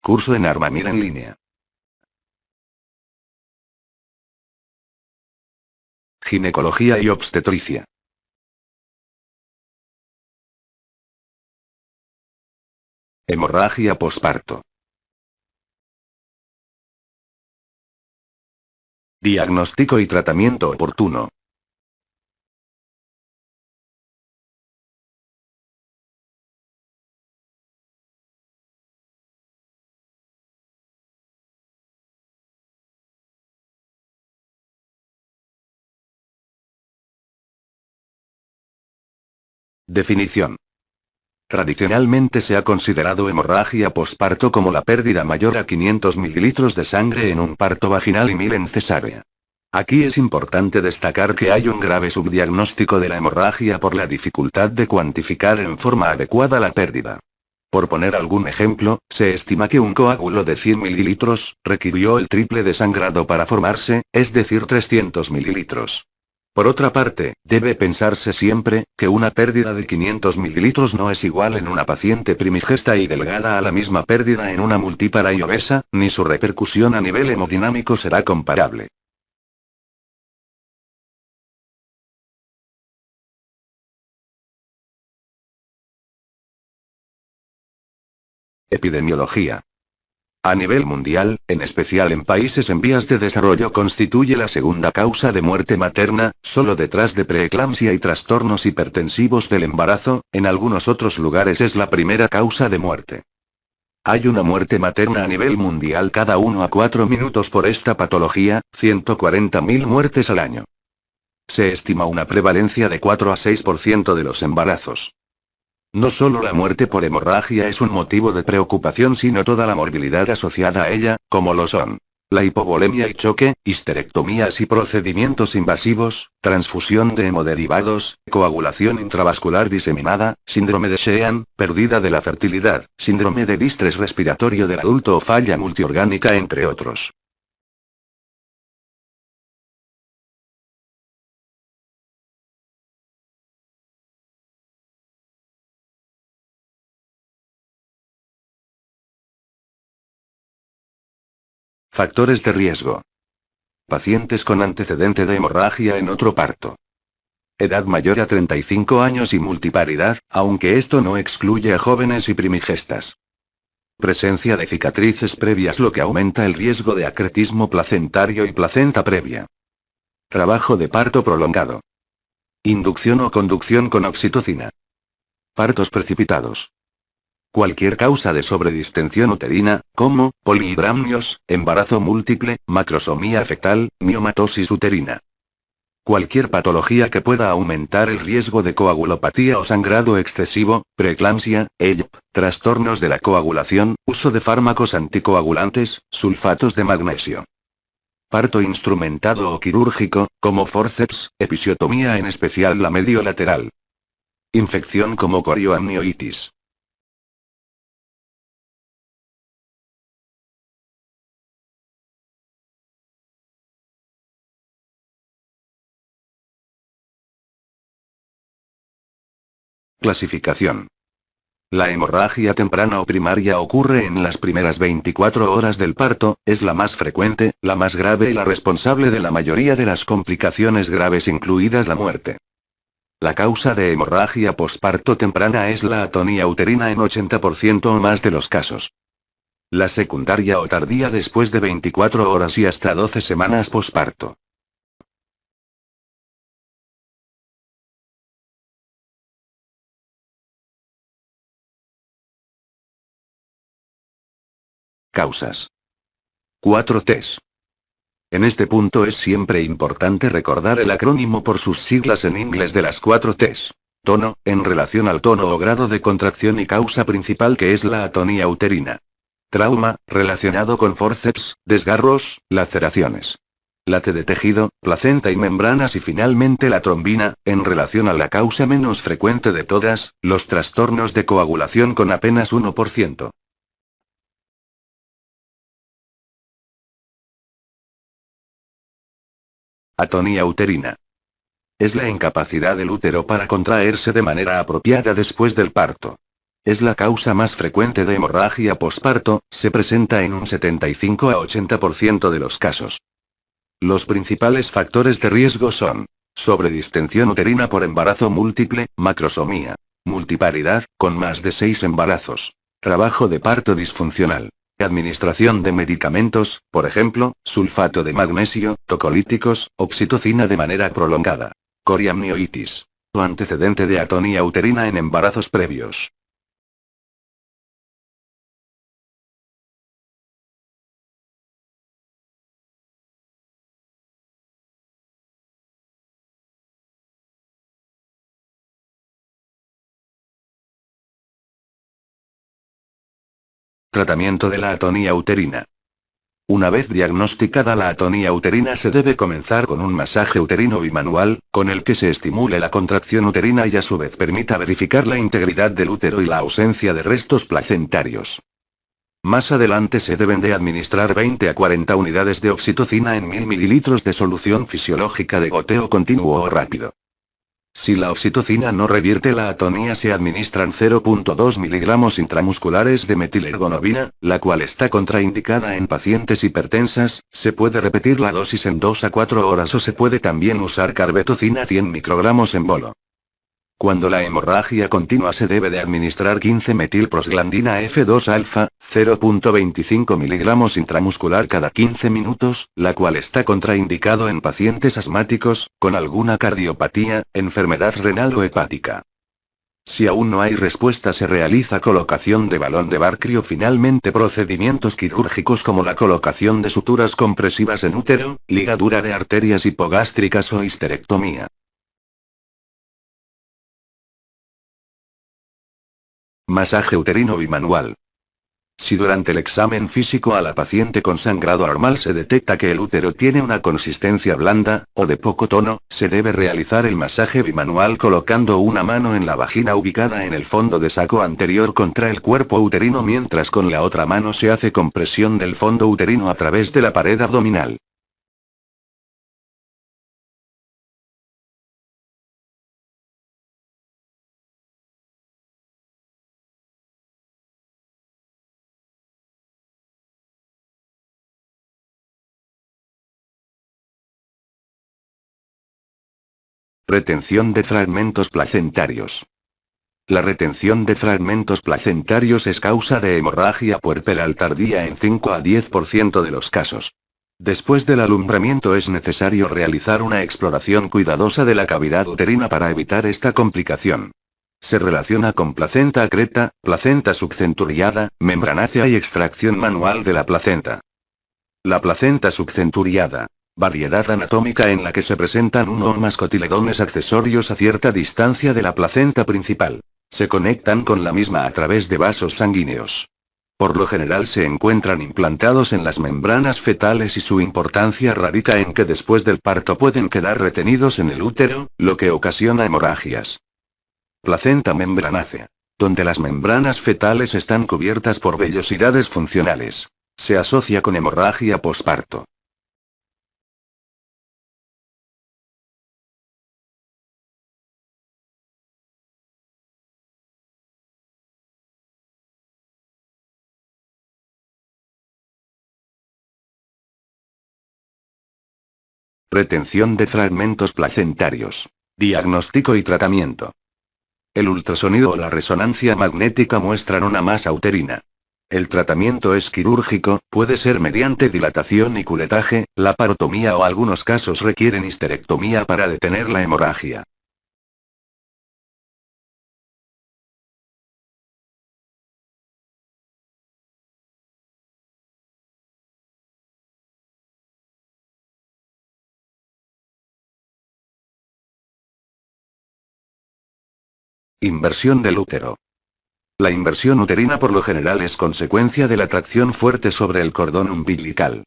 Curso en Armamir en línea. Ginecología y obstetricia. Hemorragia posparto. Diagnóstico y tratamiento oportuno. Definición. Tradicionalmente se ha considerado hemorragia posparto como la pérdida mayor a 500 mililitros de sangre en un parto vaginal y 1000 en cesárea. Aquí es importante destacar que hay un grave subdiagnóstico de la hemorragia por la dificultad de cuantificar en forma adecuada la pérdida. Por poner algún ejemplo, se estima que un coágulo de 100 mililitros requirió el triple de sangrado para formarse, es decir 300 mililitros. Por otra parte, debe pensarse siempre, que una pérdida de 500 mililitros no es igual en una paciente primigesta y delgada a la misma pérdida en una multípara y obesa, ni su repercusión a nivel hemodinámico será comparable. Epidemiología. A nivel mundial, en especial en países en vías de desarrollo, constituye la segunda causa de muerte materna, solo detrás de preeclampsia y trastornos hipertensivos del embarazo. En algunos otros lugares es la primera causa de muerte. Hay una muerte materna a nivel mundial cada 1 a 4 minutos por esta patología, 140.000 muertes al año. Se estima una prevalencia de 4 a 6% de los embarazos. No solo la muerte por hemorragia es un motivo de preocupación, sino toda la morbilidad asociada a ella, como lo son la hipovolemia y choque, histerectomías y procedimientos invasivos, transfusión de hemoderivados, coagulación intravascular diseminada, síndrome de Sheehan, pérdida de la fertilidad, síndrome de distrés respiratorio del adulto o falla multiorgánica, entre otros. Factores de riesgo. Pacientes con antecedente de hemorragia en otro parto. Edad mayor a 35 años y multiparidad, aunque esto no excluye a jóvenes y primigestas. Presencia de cicatrices previas, lo que aumenta el riesgo de acretismo placentario y placenta previa. Trabajo de parto prolongado. Inducción o conducción con oxitocina. Partos precipitados. Cualquier causa de sobredistensión uterina, como polihidramnios, embarazo múltiple, macrosomía fetal, miomatosis uterina. Cualquier patología que pueda aumentar el riesgo de coagulopatía o sangrado excesivo, preeclampsia, ELP, trastornos de la coagulación, uso de fármacos anticoagulantes, sulfatos de magnesio. Parto instrumentado o quirúrgico, como forceps, episiotomía, en especial la mediolateral. Infección como corioamnionitis. Clasificación. La hemorragia temprana o primaria ocurre en las primeras 24 horas del parto, es la más frecuente, la más grave y la responsable de la mayoría de las complicaciones graves, incluidas la muerte. La causa de hemorragia posparto temprana es la atonía uterina en 80% o más de los casos. La secundaria o tardía después de 24 horas y hasta 12 semanas posparto. Causas. 4 Ts. En este punto es siempre importante recordar el acrónimo por sus siglas en inglés de las 4 Ts. Tono, en relación al tono o grado de contracción y causa principal, que es la atonía uterina. Trauma, relacionado con forceps, desgarros, laceraciones. Late de tejido, placenta y membranas, y finalmente la trombina, en relación a la causa menos frecuente de todas, los trastornos de coagulación, con apenas 1%. Atonía uterina. Es la incapacidad del útero para contraerse de manera apropiada después del parto. Es la causa más frecuente de hemorragia posparto, se presenta en un 75 a 80% de los casos. Los principales factores de riesgo son sobredistensión uterina por embarazo múltiple, macrosomía, multiparidad, con más de 6 embarazos, trabajo de parto disfuncional, administración de medicamentos, por ejemplo, sulfato de magnesio, tocolíticos, oxitocina de manera prolongada, coriamnionitis, o antecedente de atonía uterina en embarazos previos. Tratamiento de la atonía uterina. Una vez diagnosticada la atonía uterina se debe comenzar con un masaje uterino bimanual, con el que se estimule la contracción uterina y a su vez permita verificar la integridad del útero y la ausencia de restos placentarios. Más adelante se deben de administrar 20 a 40 unidades de oxitocina en 1000 mililitros de solución fisiológica de goteo continuo o rápido. Si la oxitocina no revierte la atonía se administran 0.2 miligramos intramusculares de metilergonobina, la cual está contraindicada en pacientes hipertensas, se puede repetir la dosis en 2 a 4 horas o se puede también usar carbetocina 100 microgramos en bolo. Cuando la hemorragia continua se debe de administrar 15-metilprosglandina F2-alfa, 0.25 miligramos intramuscular cada 15 minutos, la cual está contraindicado en pacientes asmáticos, con alguna cardiopatía, enfermedad renal o hepática. Si aún no hay respuesta se realiza colocación de balón de Barclay o finalmente procedimientos quirúrgicos como la colocación de suturas compresivas en útero, ligadura de arterias hipogástricas o histerectomía. Masaje uterino bimanual. Si durante el examen físico a la paciente con sangrado normal se detecta que el útero tiene una consistencia blanda, o de poco tono, se debe realizar el masaje bimanual colocando una mano en la vagina ubicada en el fondo de saco anterior contra el cuerpo uterino mientras con la otra mano se hace compresión del fondo uterino a través de la pared abdominal. Retención de fragmentos placentarios. La retención de fragmentos placentarios es causa de hemorragia puerperal tardía en 5 a 10% de los casos. Después del alumbramiento es necesario realizar una exploración cuidadosa de la cavidad uterina para evitar esta complicación. Se relaciona con placenta acreta, placenta subcenturiada, membranácea y extracción manual de la placenta. La placenta subcenturiada. Variedad anatómica en la que se presentan uno o más cotiledones accesorios a cierta distancia de la placenta principal. Se conectan con la misma a través de vasos sanguíneos. Por lo general se encuentran implantados en las membranas fetales y su importancia radica en que después del parto pueden quedar retenidos en el útero, lo que ocasiona hemorragias. Placenta membranácea. Donde las membranas fetales están cubiertas por vellosidades funcionales. Se asocia con hemorragia posparto. Retención de fragmentos placentarios. Diagnóstico y tratamiento. El ultrasonido o la resonancia magnética muestran una masa uterina. El tratamiento es quirúrgico, puede ser mediante dilatación y culetaje, laparotomía o algunos casos requieren histerectomía para detener la hemorragia. Inversión del útero. La inversión uterina por lo general es consecuencia de la tracción fuerte sobre el cordón umbilical.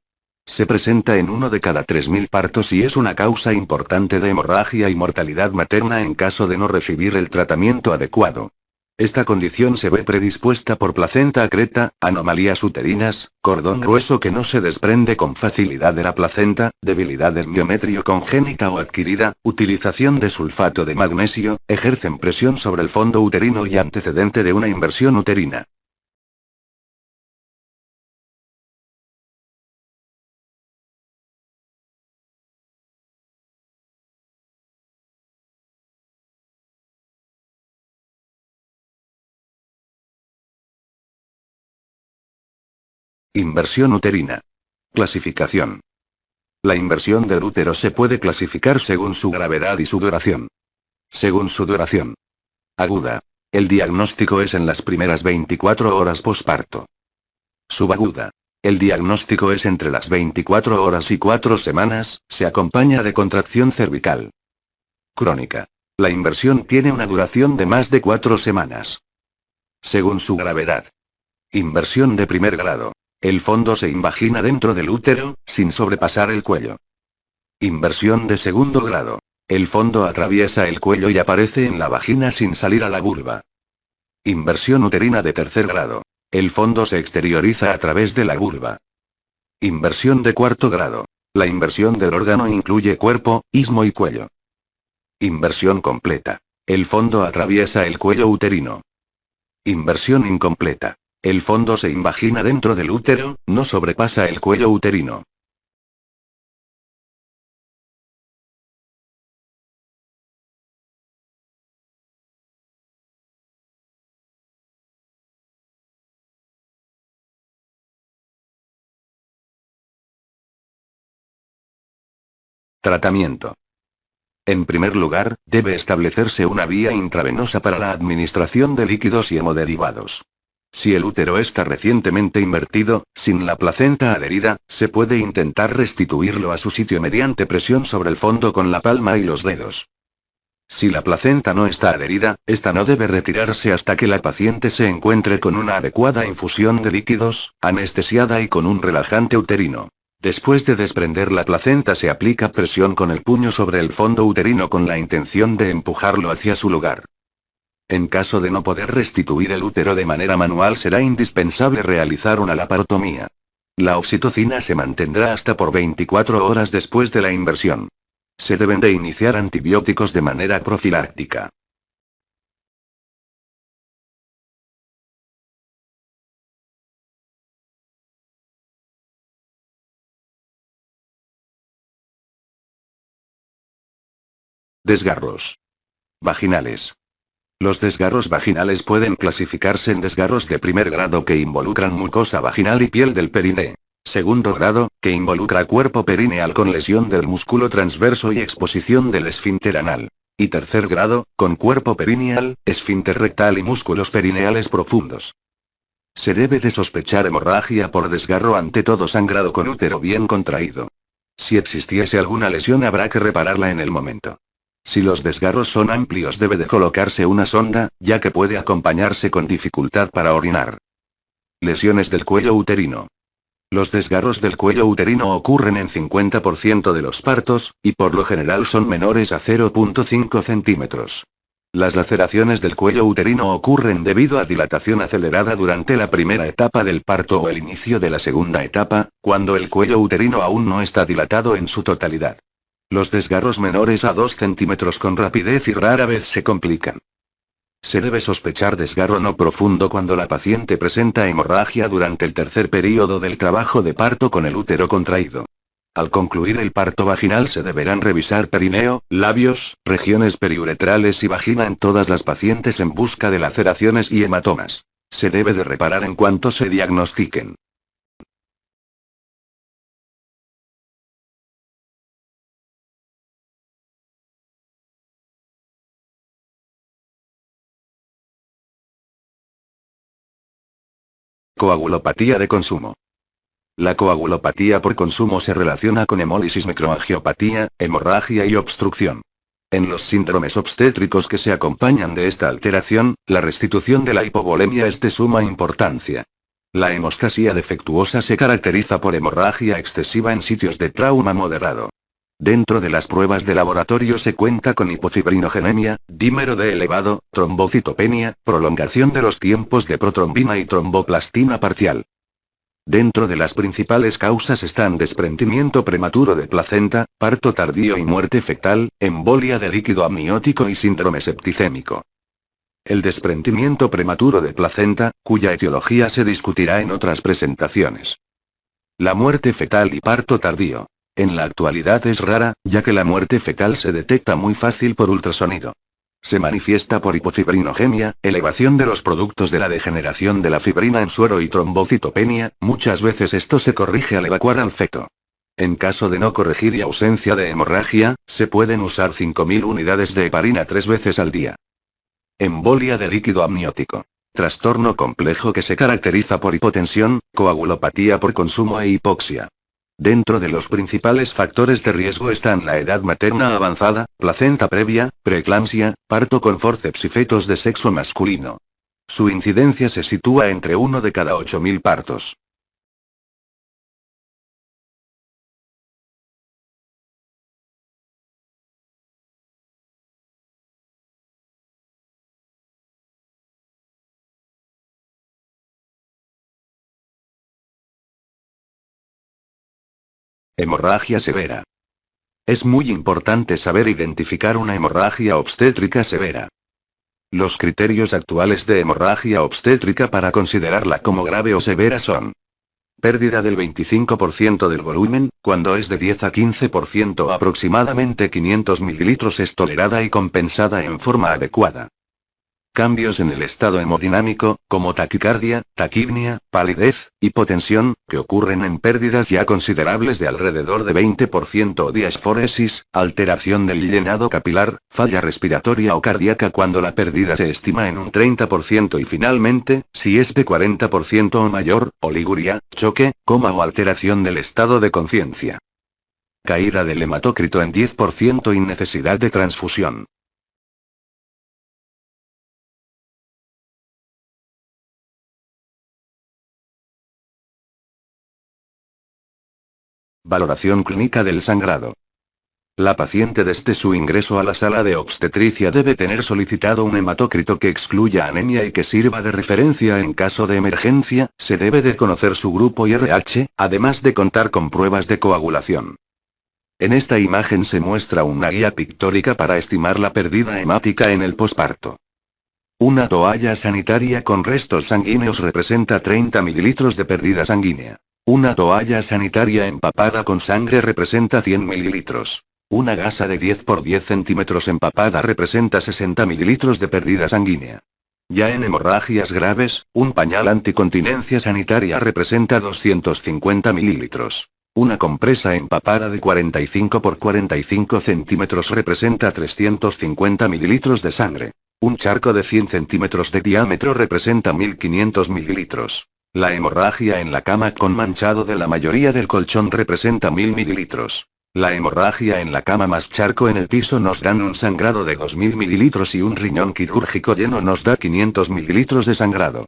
Se presenta en uno de cada 3000 partos y es una causa importante de hemorragia y mortalidad materna en caso de no recibir el tratamiento adecuado. Esta condición se ve predispuesta por placenta acreta, anomalías uterinas, cordón grueso que no se desprende con facilidad de la placenta, debilidad del miometrio congénita o adquirida, utilización de sulfato de magnesio, ejercen presión sobre el fondo uterino y antecedente de una inversión uterina. Inversión uterina. Clasificación. La inversión del útero se puede clasificar según su gravedad y su duración. Según su duración. Aguda. El diagnóstico es en las primeras 24 horas posparto. Subaguda. El diagnóstico es entre las 24 horas y 4 semanas, se acompaña de contracción cervical. Crónica. La inversión tiene una duración de más de 4 semanas. Según su gravedad. Inversión de primer grado. El fondo se invagina dentro del útero, sin sobrepasar el cuello. Inversión de segundo grado. El fondo atraviesa el cuello y aparece en la vagina sin salir a la vulva. Inversión uterina de tercer grado. El fondo se exterioriza a través de la vulva. Inversión de cuarto grado. La inversión del órgano incluye cuerpo, istmo y cuello. Inversión completa. El fondo atraviesa el cuello uterino. Inversión incompleta. El fondo se invagina dentro del útero, no sobrepasa el cuello uterino. Tratamiento. En primer lugar, debe establecerse una vía intravenosa para la administración de líquidos y hemoderivados. Si el útero está recientemente invertido, sin la placenta adherida, se puede intentar restituirlo a su sitio mediante presión sobre el fondo con la palma y los dedos. Si la placenta no está adherida, esta no debe retirarse hasta que la paciente se encuentre con una adecuada infusión de líquidos, anestesiada y con un relajante uterino. Después de desprender la placenta se aplica presión con el puño sobre el fondo uterino con la intención de empujarlo hacia su lugar. En caso de no poder restituir el útero de manera manual será indispensable realizar una laparotomía. La oxitocina se mantendrá hasta por 24 horas después de la inversión. Se deben de iniciar antibióticos de manera profiláctica. Desgarros vaginales. Los desgarros vaginales pueden clasificarse en desgarros de primer grado que involucran mucosa vaginal y piel del perineo. Segundo grado, que involucra cuerpo perineal con lesión del músculo transverso y exposición del esfínter anal. Y tercer grado, con cuerpo perineal, esfínter rectal y músculos perineales profundos. Se debe de sospechar hemorragia por desgarro ante todo sangrado con útero bien contraído. Si existiese alguna lesión habrá que repararla en el momento. Si los desgarros son amplios debe de colocarse una sonda, ya que puede acompañarse con dificultad para orinar. Lesiones del cuello uterino. Los desgarros del cuello uterino ocurren en 50% de los partos, y por lo general son menores a 0,5 centímetros. Las laceraciones del cuello uterino ocurren debido a dilatación acelerada durante la primera etapa del parto o el inicio de la segunda etapa, cuando el cuello uterino aún no está dilatado en su totalidad. Los desgarros menores a 2 centímetros con rapidez y rara vez se complican. Se debe sospechar desgarro no profundo cuando la paciente presenta hemorragia durante el tercer período del trabajo de parto con el útero contraído. Al concluir el parto vaginal se deberán revisar perineo, labios, regiones periuretrales y vagina en todas las pacientes en busca de laceraciones y hematomas. Se debe de reparar en cuanto se diagnostiquen. Coagulopatía de consumo. La coagulopatía por consumo se relaciona con hemólisis, microangiopatía, hemorragia y obstrucción. En los síndromes obstétricos que se acompañan de esta alteración, la restitución de la hipovolemia es de suma importancia. La hemostasía defectuosa se caracteriza por hemorragia excesiva en sitios de trauma moderado. Dentro de las pruebas de laboratorio se cuenta con hipofibrinogenemia, dímero D elevado, trombocitopenia, prolongación de los tiempos de protrombina y tromboplastina parcial. Dentro de las principales causas están desprendimiento prematuro de placenta, parto tardío y muerte fetal, embolia de líquido amniótico y síndrome septicémico. El desprendimiento prematuro de placenta, cuya etiología se discutirá en otras presentaciones. La muerte fetal y parto tardío. En la actualidad es rara, ya que la muerte fetal se detecta muy fácil por ultrasonido. Se manifiesta por hipofibrinogemia, elevación de los productos de la degeneración de la fibrina en suero y trombocitopenia, muchas veces esto se corrige al evacuar al feto. En caso de no corregir y ausencia de hemorragia, se pueden usar 5.000 unidades de heparina 3 veces al día. Embolia de líquido amniótico. Trastorno complejo que se caracteriza por hipotensión, coagulopatía por consumo e hipoxia. Dentro de los principales factores de riesgo están la edad materna avanzada, placenta previa, preeclampsia, parto con fórceps y fetos de sexo masculino. Su incidencia se sitúa entre 1 de cada 8.000 partos. Hemorragia severa. Es muy importante saber identificar una hemorragia obstétrica severa. Los criterios actuales de hemorragia obstétrica para considerarla como grave o severa son: pérdida del 25% del volumen, cuando es de 10 a 15% aproximadamente 500 mililitros es tolerada y compensada en forma adecuada. Cambios en el estado hemodinámico, como taquicardia, taquipnia, palidez, hipotensión, que ocurren en pérdidas ya considerables de alrededor de 20% o diasforesis, alteración del llenado capilar, falla respiratoria o cardíaca cuando la pérdida se estima en un 30% y finalmente, si es de 40% o mayor, oliguria, choque, coma o alteración del estado de conciencia. Caída del hematócrito en 10% y necesidad de transfusión. Valoración clínica del sangrado. La paciente desde su ingreso a la sala de obstetricia debe tener solicitado un hematócrito que excluya anemia y que sirva de referencia en caso de emergencia. Se debe de conocer su grupo y RH, además de contar con pruebas de coagulación. En esta imagen se muestra una guía pictórica para estimar la pérdida hemática en el posparto. Una toalla sanitaria con restos sanguíneos representa 30 mililitros de pérdida sanguínea. Una toalla sanitaria empapada con sangre representa 100 mililitros. Una gasa de 10 por 10 centímetros empapada representa 60 mililitros de pérdida sanguínea. Ya en hemorragias graves, un pañal anticontinencia sanitaria representa 250 mililitros. Una compresa empapada de 45 por 45 centímetros representa 350 mililitros de sangre. Un charco de 100 centímetros de diámetro representa 1500 mililitros. La hemorragia en la cama con manchado de la mayoría del colchón representa 1000 mililitros. La hemorragia en la cama más charco en el piso nos dan un sangrado de 2000 mililitros y un riñón quirúrgico lleno nos da 500 mililitros de sangrado.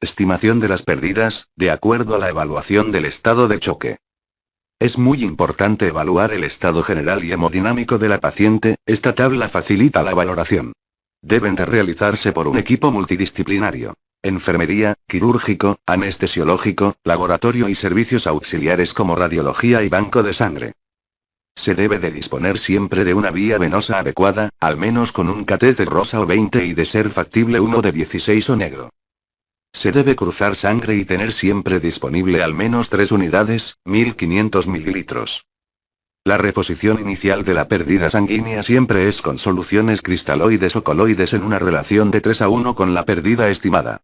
Estimación de las pérdidas, de acuerdo a la evaluación del estado de choque. Es muy importante evaluar el estado general y hemodinámico de la paciente. Esta tabla facilita la valoración. Deben de realizarse por un equipo multidisciplinario. Enfermería, quirúrgico, anestesiológico, laboratorio y servicios auxiliares como radiología y banco de sangre. Se debe de disponer siempre de una vía venosa adecuada, al menos con un catéter rosa o 20 y de ser factible uno de 16 o negro. Se debe cruzar sangre y tener siempre disponible al menos 3 unidades, 1500 mililitros. La reposición inicial de la pérdida sanguínea siempre es con soluciones cristaloides o coloides en una relación de 3 a 1 con la pérdida estimada.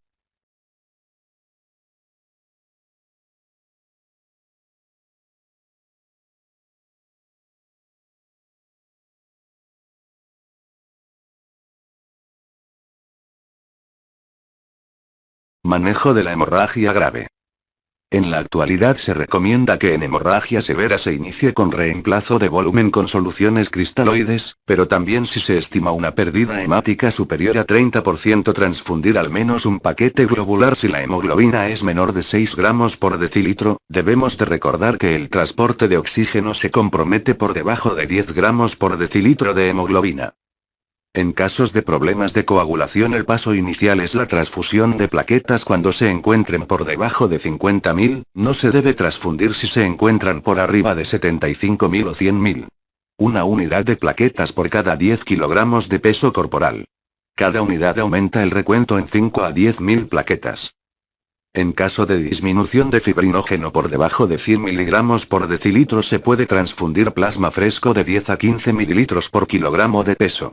Manejo de la hemorragia grave. En la actualidad se recomienda que en hemorragia severa se inicie con reemplazo de volumen con soluciones cristaloides, pero también si se estima una pérdida hemática superior a 30% transfundir al menos un paquete globular si la hemoglobina es menor de 6 gramos por decilitro. Debemos de recordar que el transporte de oxígeno se compromete por debajo de 10 gramos por decilitro de hemoglobina. En casos de problemas de coagulación el paso inicial es la transfusión de plaquetas cuando se encuentren por debajo de 50.000, no se debe transfundir si se encuentran por arriba de 75.000 o 100.000. Una unidad de plaquetas por cada 10 kilogramos de peso corporal. Cada unidad aumenta el recuento en 5 a 10.000 plaquetas. En caso de disminución de fibrinógeno por debajo de 100 miligramos por decilitro se puede transfundir plasma fresco de 10 a 15 mililitros por kilogramo de peso.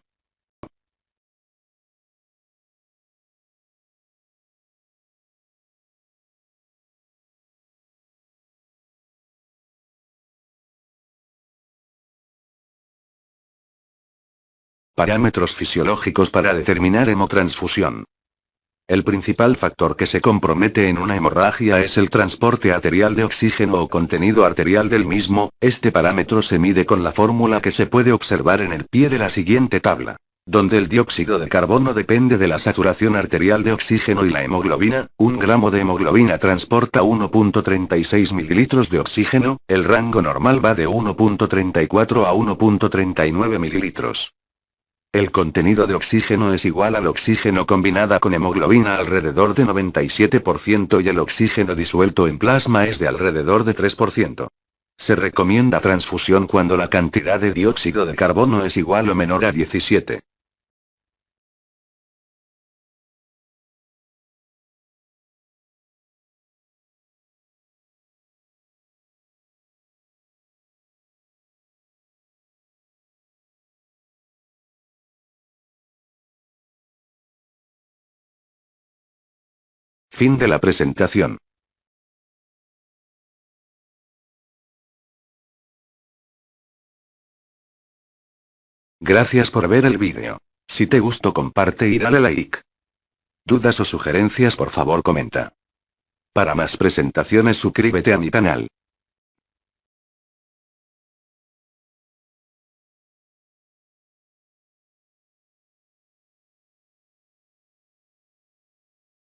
Parámetros fisiológicos para determinar hemotransfusión. El principal factor que se compromete en una hemorragia es el transporte arterial de oxígeno o contenido arterial del mismo. Este parámetro se mide con la fórmula que se puede observar en el pie de la siguiente tabla, donde el dióxido de carbono depende de la saturación arterial de oxígeno y la hemoglobina. 1 gramo de hemoglobina transporta 1.36 mililitros de oxígeno, el rango normal va de 1.34 a 1.39 mililitros. El contenido de oxígeno es igual al oxígeno combinada con hemoglobina alrededor de 97% y el oxígeno disuelto en plasma es de alrededor de 3%. Se recomienda transfusión cuando la cantidad de dióxido de carbono es igual o menor a 17. Fin de la presentación. Gracias por ver el vídeo. Si te gustó comparte y dale like. Dudas o sugerencias por favor comenta. Para más presentaciones suscríbete a mi canal.